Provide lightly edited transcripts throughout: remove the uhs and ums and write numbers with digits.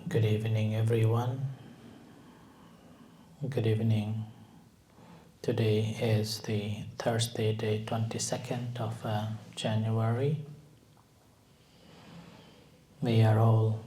Good evening, everyone. Good evening. Today is the Thursday, day 22nd of January. We are all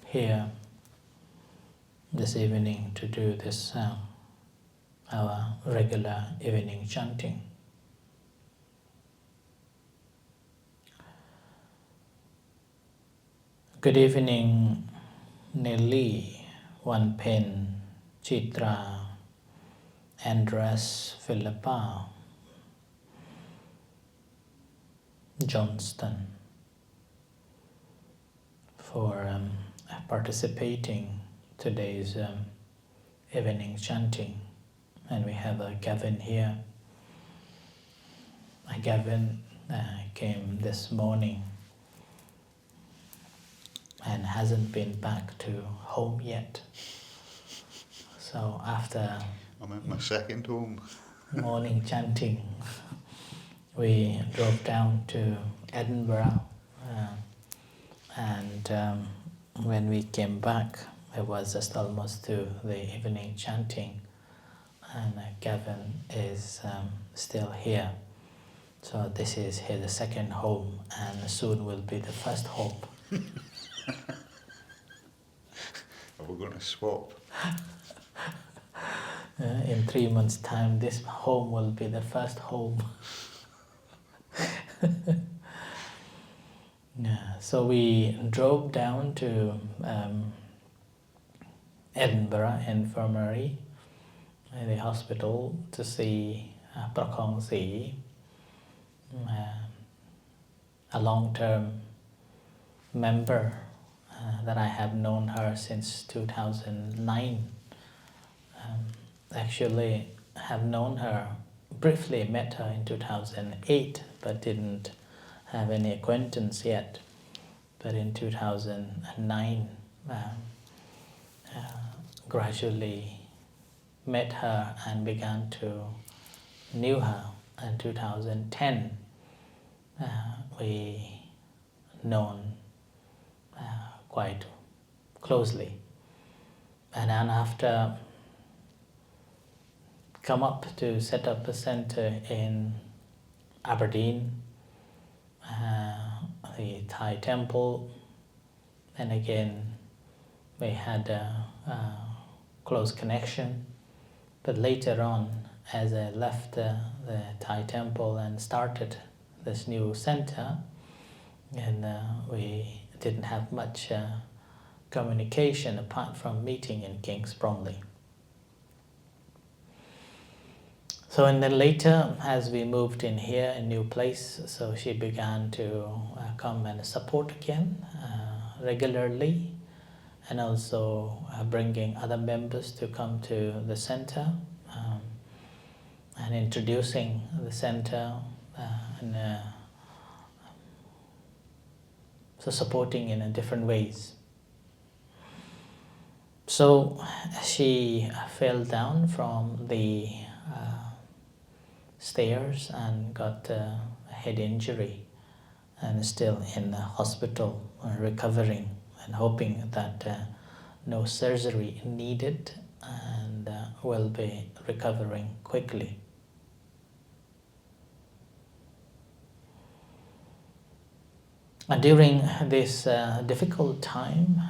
here this evening to do this our regular evening chanting. Good evening, Nelly, One Pen, Chitra, Andres, Philippa, Johnston, for participating today's evening chanting. And we have Gavin here. Gavin came this morning and hasn't been back to home yet. So after I'm at my second home. morning chanting, we drove down to Edinburgh, and when we came back, it was just almost to the evening chanting, and Gavin is still here. So this is his second home, and soon will be the first home. We're going to swap. In 3 months' time, this home will be the first home. Yeah, so we drove down to Edinburgh Infirmary, the hospital, to see Prakong Si, a long-term member that I have known her since 2009. Actually, have known her, briefly met her in 2008, but didn't have any acquaintance yet. But in 2009, gradually met her and began to knew her. In 2010, we known quite closely. And then after come up to set up a center in Aberdeen, the Thai temple, and again we had a close connection. But later on, as I left the Thai temple and started this new center, and we didn't have much communication apart from meeting in King's Bromley. So and then later, as we moved in here, a new place, so she began to come and support again regularly, and also bringing other members to come to the center and introducing the center and so supporting in different ways. So she fell down from the stairs and got a head injury, and is still in the hospital recovering, and hoping that no surgery needed, and will be recovering quickly. And during this difficult time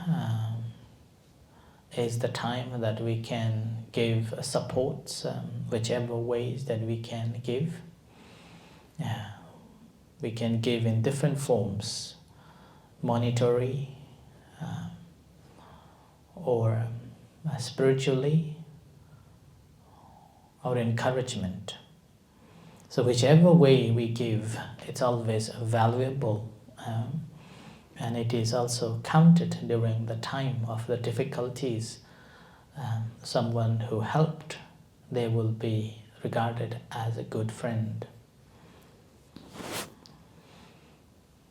is the time that we can give supports, whichever ways that we can give. We can give in different forms, monetary or spiritually, or encouragement. So whichever way we give, it's always valuable, and it is also counted during the time of the difficulties. Someone who helped, they will be regarded as a good friend.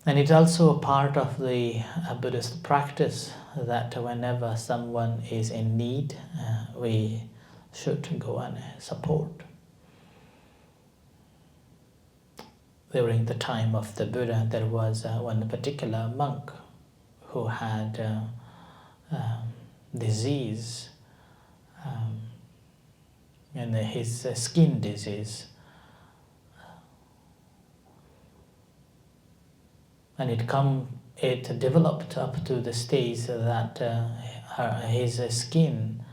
And it's also a part of the Buddhist practice that whenever someone is in need, we should go and support. During the time of the Buddha, there was one particular monk who had disease, and his skin disease. And it developed up to the stage that his skin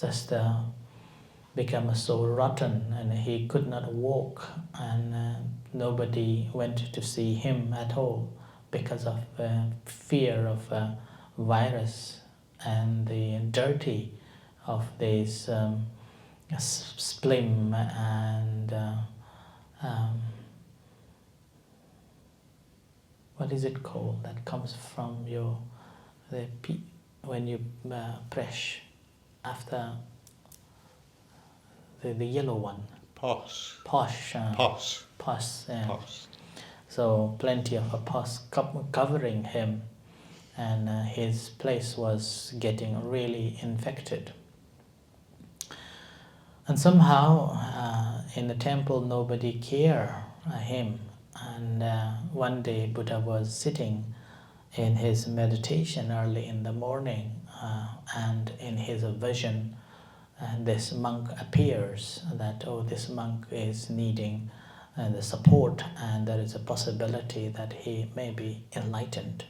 just became so rotten, and he could not walk, and nobody went to see him at all because of fear of virus and the dirty of this spleen and what is it called that comes from when you press after the yellow one? Pus. Pus. Pus. Pus. Yeah. Pus. So plenty of a pus covering him, and his place was getting really infected. And somehow in the temple nobody cared him. And one day Buddha was sitting in his meditation early in the morning, and in his vision this monk appears that, oh, this monk is needing the support, and there is a possibility that he may be enlightened.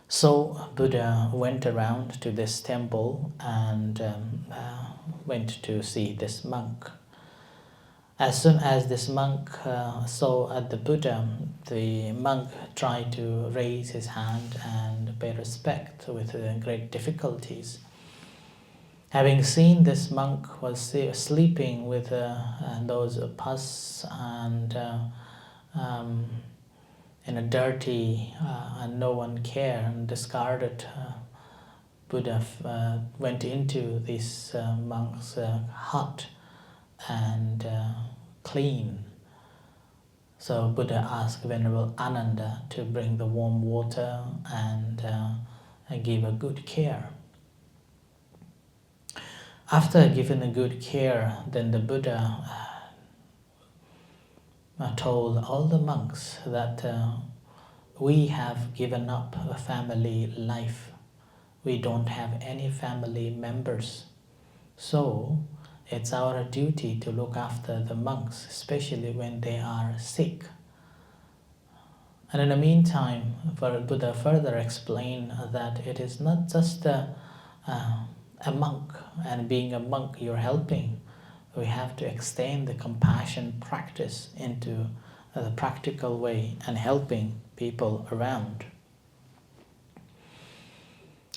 So Buddha went around to this temple and went to see this monk. As soon as this monk saw the Buddha, the monk tried to raise his hand and pay respect with great difficulties. Having seen this monk was sleeping with those pus and in a dirty and no one cared and discarded, Buddha went into this monk's hut and clean. So Buddha asked Venerable Ananda to bring the warm water and give a good care. After giving a good care, then the Buddha told all the monks that we have given up a family life. We don't have any family members. So it's our duty to look after the monks, especially when they are sick. And in the meantime, Buddha further explained that it is not just a monk, and being a monk you're helping. We have to extend the compassion practice into the practical way and helping people around.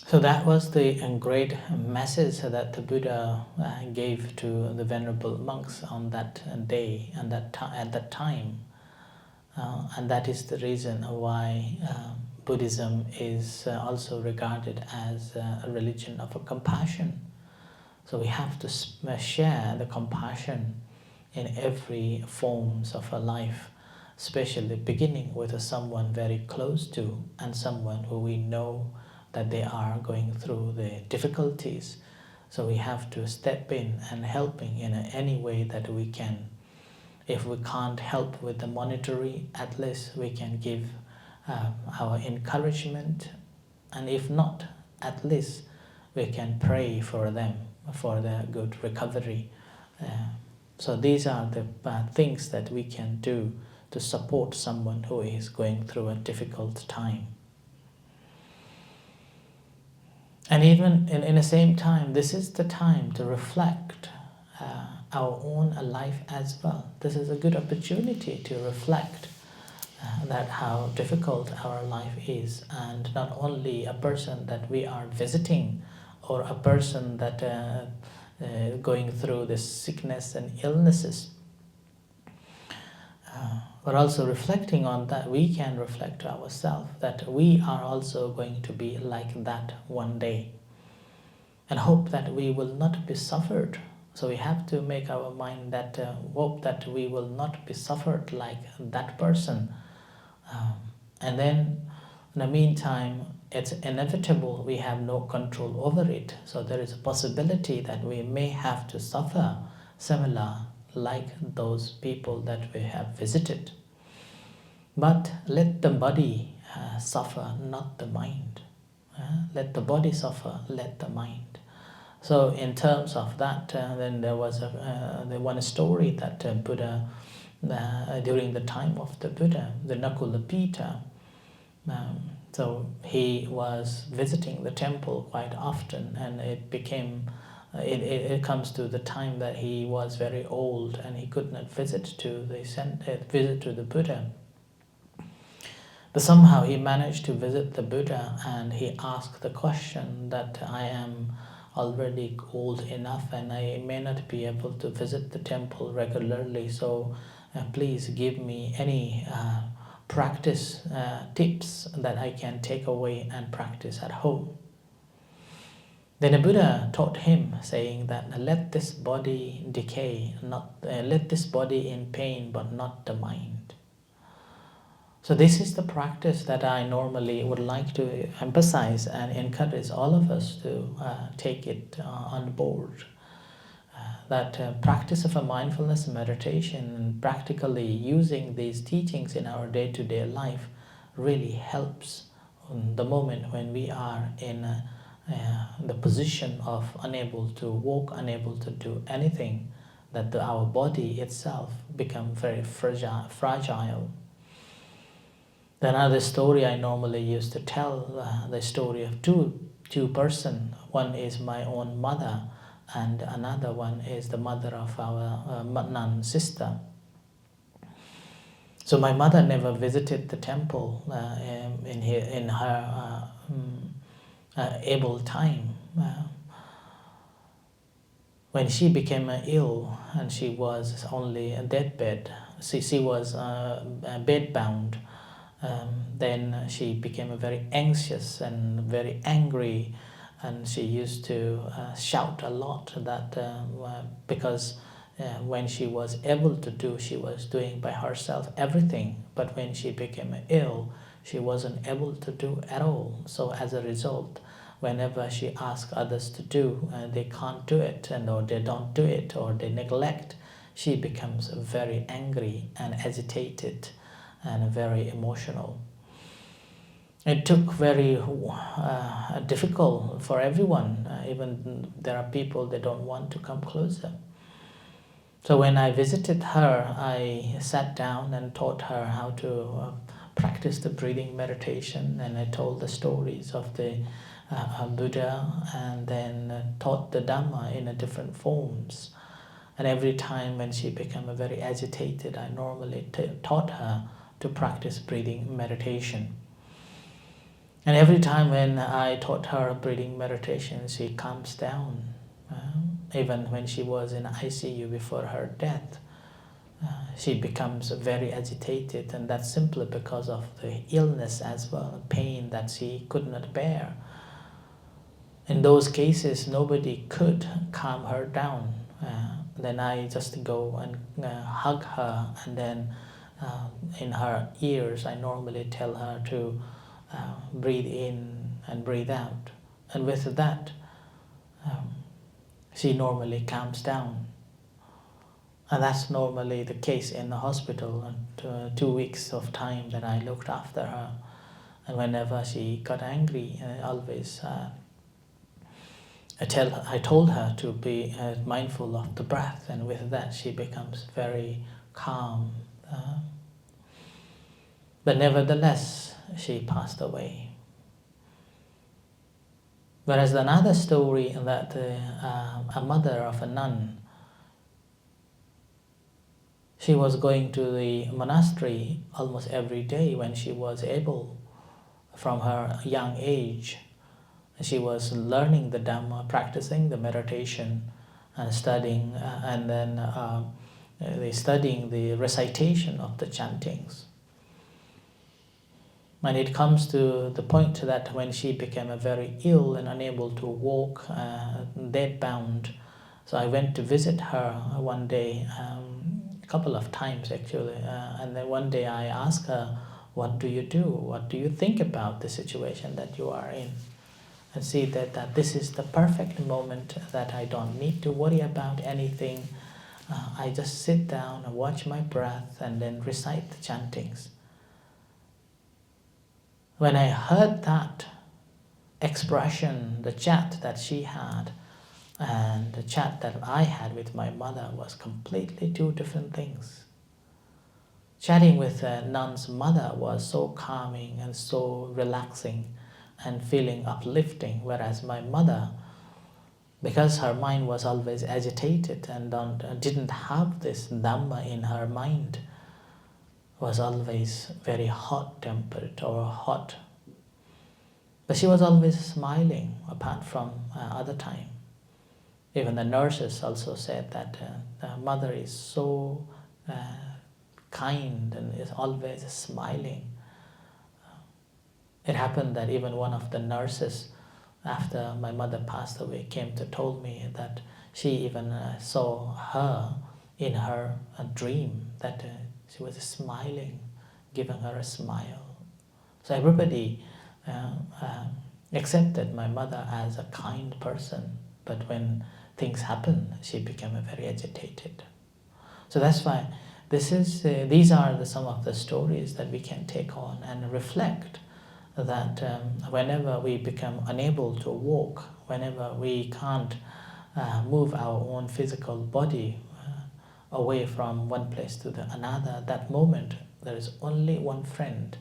So that was the great message that the Buddha gave to the venerable monks on that day and at that time. And that is the reason why Buddhism is also regarded as a religion of compassion. So we have to share the compassion in every forms of our life, especially beginning with someone very close to and someone who we know that they are going through the difficulties. So we have to step in and helping in any way that we can. If we can't help with the monetary, at least we can give our encouragement, and if not, at least we can pray for them for their good recovery. So these are the things that we can do to support someone who is going through a difficult time. And even in the same time, this is the time to reflect our own life as well. This is a good opportunity to reflect that how difficult our life is, and not only a person that we are visiting or a person that going through this sickness and illnesses, but also reflecting on that, we can reflect to ourselves that we are also going to be like that one day, and hope that we will not be suffered. So we have to make our mind that hope that we will not be suffered like that person. And then in the meantime, it's inevitable, we have no control over it. So there is a possibility that we may have to suffer similar like those people that we have visited. But let the body suffer, not the mind. Let the body suffer, let the mind. So in terms of that, then there was the one story that Buddha, during the time of the Buddha, the Nakulapita, so he was visiting the temple quite often, and it became, it comes to the time that he was very old and he could not visit to the Buddha. But somehow he managed to visit the Buddha, and he asked the question that I am already old enough and I may not be able to visit the temple regularly, so please give me any practice tips that I can take away and practice at home. Then the Buddha taught him, saying that let this body decay, let this body in pain, but not the mind. So this is the practice that I normally would like to emphasize and encourage all of us to take it on board. That practice of a mindfulness meditation and practically using these teachings in our day-to-day life really helps the moment when we are in the position of unable to walk, unable to do anything, that our body itself becomes very fragile. Another story I normally used to tell, the story of two persons. One is my own mother, and another one is the mother of our nun sister. So my mother never visited the temple in her able time. When she became ill and she was only a deathbed, she was bedbound. Then she became very anxious and very angry, and she used to shout a lot that because when she was able to do, she was doing by herself everything, but when she became ill, she wasn't able to do at all. So as a result, whenever she asks others to do, they can't do it, and or they don't do it, or they neglect, she becomes very angry and agitated and very emotional. It took very difficult for everyone. Even there are people that don't want to come closer. So when I visited her, I sat down and taught her how to practice the breathing meditation, and I told the stories of the Buddha, and then taught the Dhamma in a different forms. And every time when she became very agitated, I normally taught her to practice breathing meditation. And every time when I taught her breathing meditation, she calms down. Even when she was in ICU before her death, she becomes very agitated, and that's simply because of the illness as well, pain that she could not bear. In those cases, nobody could calm her down. Then I just go and hug her, and then in her ears, I normally tell her to breathe in and breathe out. And with that, she normally calms down. And that's normally the case in the hospital. And 2 weeks of time that I looked after her. And whenever she got angry, I always I told her to be mindful of the breath, and with that she becomes very calm. But nevertheless, she passed away. Whereas another story that a mother of a nun, she was going to the monastery almost every day when she was able, from her young age. She was learning the Dhamma, practicing the meditation, and studying, and then studying the recitation of the chantings. And it comes to the point that when she became very ill and unable to walk, dead-bound, so I went to visit her one day, a couple of times actually, and then one day I asked her, what do you do? What do you think about the situation that you are in? And see that this is the perfect moment that I don't need to worry about anything. I just sit down and watch my breath and then recite the chantings. When I heard that, expression, the chat that she had and the chat that I had with my mother was completely two different things. Chatting with a nun's mother was so calming and so relaxing and feeling uplifting, whereas my mother, because her mind was always agitated and didn't have this Dhamma in her mind, was always very hot-tempered or hot. But she was always smiling apart from other time. Even the nurses also said that the mother is so kind and is always smiling. It happened that even one of the nurses, after my mother passed away, came to told me that she even saw her in her dream, that she was smiling, giving her a smile. So everybody accepted my mother as a kind person, but when things happened, she became very agitated. So that's why these are some of the stories that we can take on and reflect that whenever we become unable to walk, whenever we can't move our own physical body away from one place to another, that moment there is only one friend.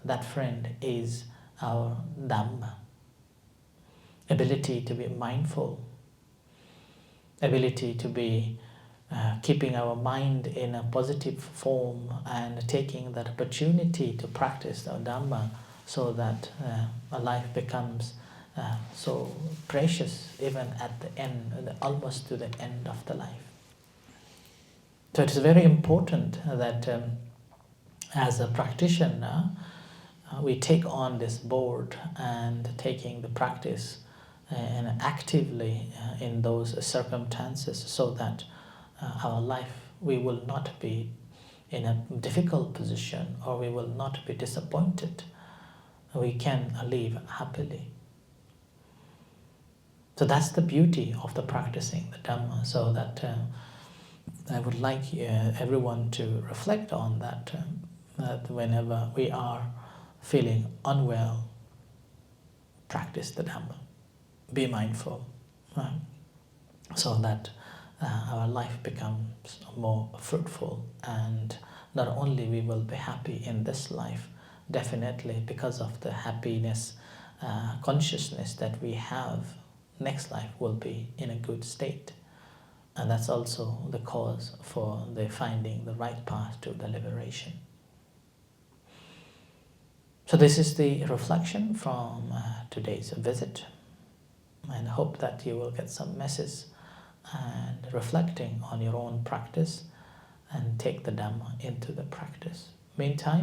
That friend is our Dhamma. Ability to be mindful, ability to be keeping our mind in a positive form and taking that opportunity to practice our Dhamma so that our life becomes so precious even at the end, almost to the end of the life. So it is very important that as a practitioner, we take on this board and taking the practice and actively in those circumstances so that our life, we will not be in a difficult position or we will not be disappointed. We can live happily. So that's the beauty of the practicing the Dhamma. So that I would like everyone to reflect on that, that whenever we are feeling unwell, practice the Dhamma. Be mindful, so that our life becomes more fruitful, and not only we will be happy in this life, definitely because of the happiness consciousness that we have, next life will be in a good state. And that's also the cause for the finding the right path to the liberation. So this is the reflection from today's visit, and I hope that you will get some message and reflecting on your own practice and take the Dhamma into the practice. Meantime,